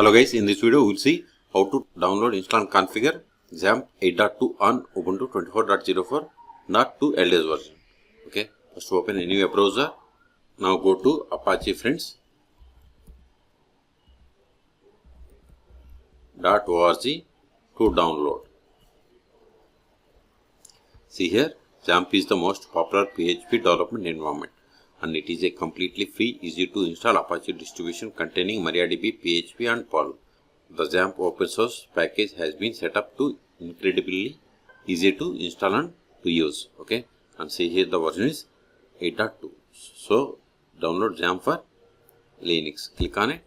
Hello guys, in this video we will see how to download, install and configure XAMPP 8.2 on Ubuntu 24.04 not to LDS version. Okay, first open any web browser. Now go to Apache friends .org to download. See here, XAMPP is the most popular PHP development environment and it is a completely free, easy to install Apache distribution containing MariaDB, PHP and Perl. The XAMPP open source package has been set up to incredibly easy to install and to use. Okay, and see here the version is 8.2. So download XAMPP for Linux. Click on it.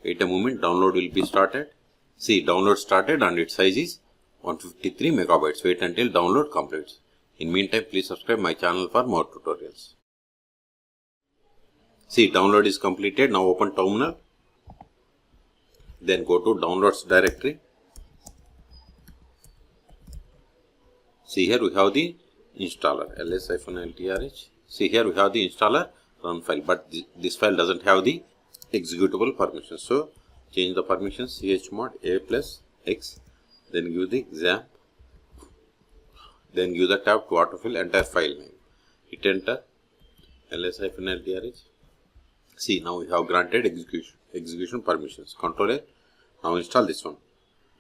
Wait a moment, download will be started. See, download started and its size is 153 megabytes. Wait until download completes. In meantime, please subscribe my channel for more tutorials. See, download is completed. Now open terminal. Then go to downloads directory. See here we have the installer ls-ltrh. See here we have the installer run file, but this file doesn't have the executable permissions. So change the permissions chmod a+x. Then give the XAMPP. Then give the tab to autofill entire file name. Hit enter ls-ltrh. See, now we have granted execution permissions. Control A. Now install this one.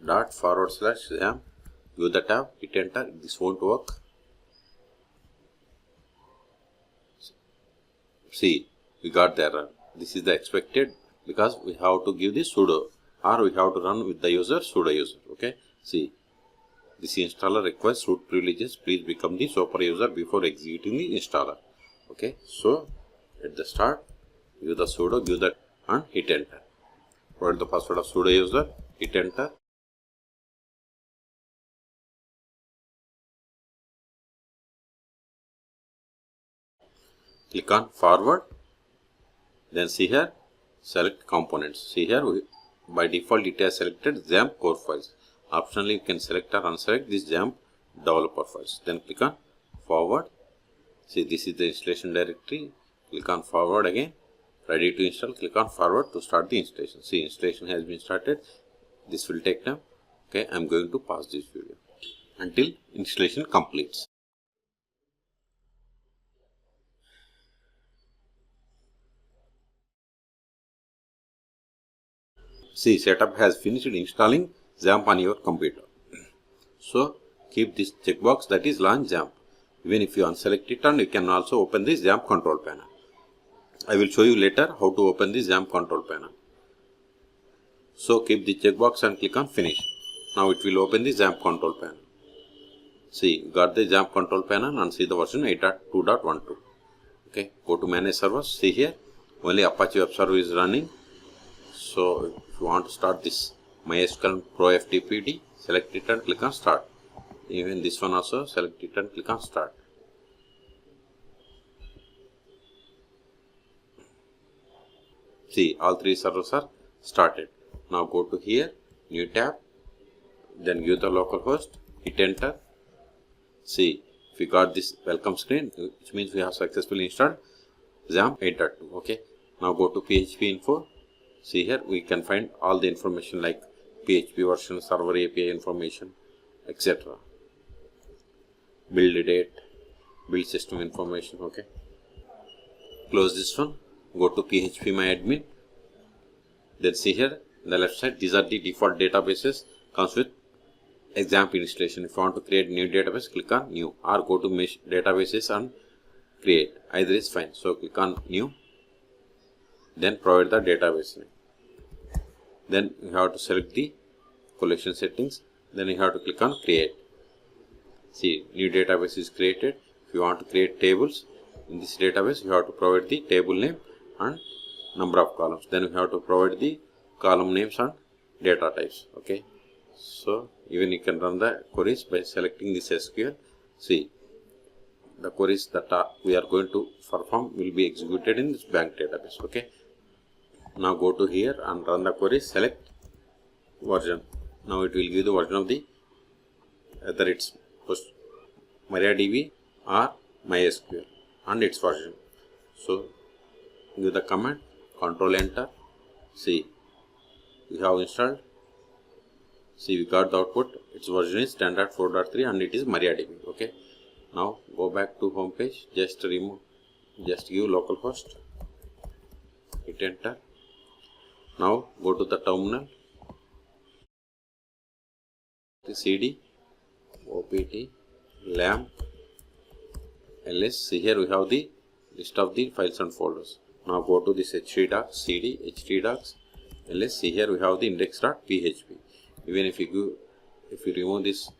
./XAMPP. Give the tab. Hit enter. This won't work. See, we got the error. This is the expected because we have to give the sudo or we have to run with the user sudo user. Okay. See, this installer requires root privileges. Please become the super user before executing the installer. Okay. So at the start, give the sudo, give that and hit enter. Provide the password of sudo user. Hit enter. Click on forward. Then see here, select components. See here, by default it has selected XAMPP core files. Optionally, you can select or unselect this XAMPP developer files. Then click on forward. See, this is the installation directory. Click on forward again. Ready to install. Click on forward to start the installation. See, installation has been started. This will take time. Okay, I am going to pause this video until installation completes. See, setup has finished installing XAMPP on your computer. So, keep this checkbox, that is launch XAMPP. Even if you unselect it, and you can also open this XAMPP control panel. I will show you later how to open this XAMPP control panel. So, keep the checkbox and click on finish. Now it will open the XAMPP control panel. See, got the XAMPP control panel and see the version 8.2.12. Okay, go to manage servers. See here, only Apache web server is running. So, if you want to start this MySQL Pro FTPD, select it and click on start. Even this one also, select it and click on start. See, all three servers are started. Now go to here, new tab, then give the localhost, hit enter. See, if we got this welcome screen, which means we have successfully installed XAMPP 8.2. Okay, now go to PHP info. See here, we can find all the information like PHP version, server API information, etc. Build date, build system information. Okay, close this one. Go to phpMyAdmin. Then see here, on the left side, these are the default databases. Comes with XAMPP installation. If you want to create new database, click on new or go to mesh databases and create. Either is fine. So click on new. Then provide the database name. Then you have to select the collection settings. Then you have to click on create. See, new database is created. If you want to create tables in this database, you have to provide the table name and number of columns. Then you have to provide the column names and data types. Okay. So even you can run the queries by selecting this SQL. See, the queries that we are going to perform will be executed in this bank database. Okay. Now go to here and run the query, select version. Now it will give the version of the whether it's MariaDB or MySQL and its version. So give the command, control enter. See, we have installed. See, we got the output. Its version is standard 4.3 and it is MariaDB. Okay. Now go back to home page. Just give localhost. Hit enter. Now go to the terminal. The cd opt lamp ls. See, here we have the list of the files and folders. Now go to this htdocs cd htdocs ls. See, here we have the index.php. Even if you remove this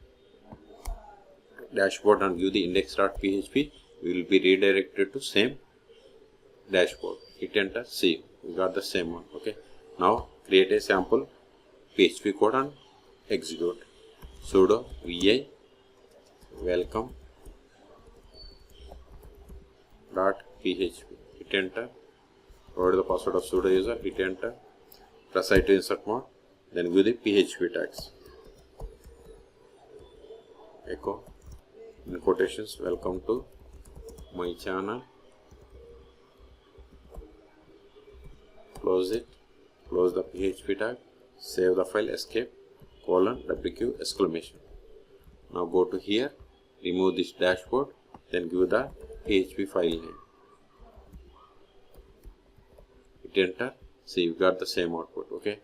dashboard and give the index.php, we will be redirected to same dashboard. Hit enter. See, we got the same one. Okay. Now create a sample PHP code and execute. Sudo vi welcome .php. Hit enter. Provide the password of sudo user. Hit enter. Press I to insert mode. Then give the PHP tags. Echo in quotations, welcome to my channel. Close it. Close the PHP tag. Save the file. Escape. :wq exclamation. Now go to here. Remove this dashboard. Then give the PHP file name. Hit enter. See, you got the same output. Okay.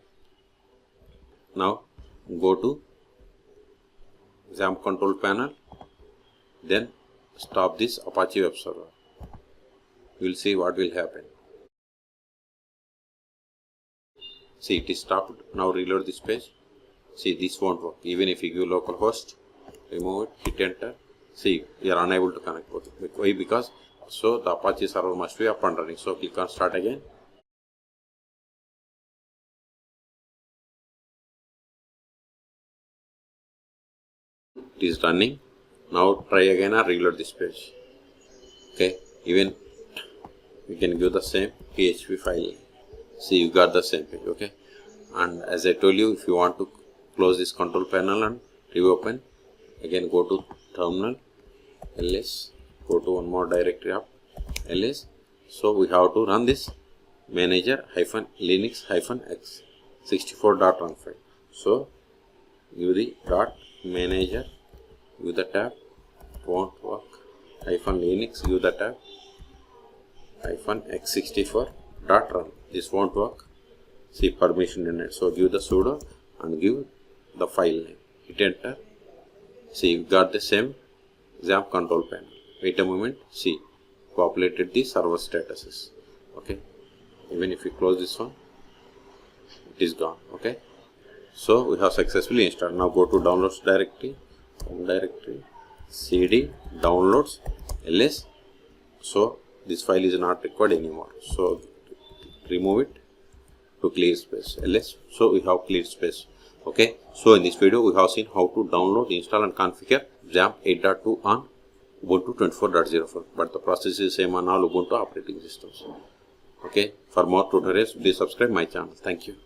Now go to XAMPP control panel. Then stop this Apache web server. You will see what will happen. See, it is stopped. Now reload this page. See, this won't work. Even if you give localhost, remove it, hit enter. See, you are unable to connect. Okay. Why? Because so the Apache server must be up and running. So click on start again. It is running. Now try again and reload this page. Okay. Even we can give the same PHP file. See, you got the same page. Okay. And as I told you, if you want to close this control panel and reopen, again go to terminal, ls, go to one more directory of ls. So we have to run this manager -linux -x64.run file. So give the .manager, give the tab, won't work, -linux, give the tab, -x64.run. This won't work. See, permission in it. So give the sudo and give the file name. Hit enter. See, we got the same XAMPP control panel. Wait a moment. See, populated the server statuses. Okay. Even if we close this one, it is gone. Okay. So we have successfully installed. Now go to downloads directory, home directory, cd downloads ls. So this file is not required anymore. So remove it to clear space ls. So we have cleared space. Okay. So in this video we have seen how to download, install and configure XAMPP 8.2 on Ubuntu 24.04. But the process is same on all Ubuntu operating systems. Okay. For more tutorials, please subscribe my channel. Thank you.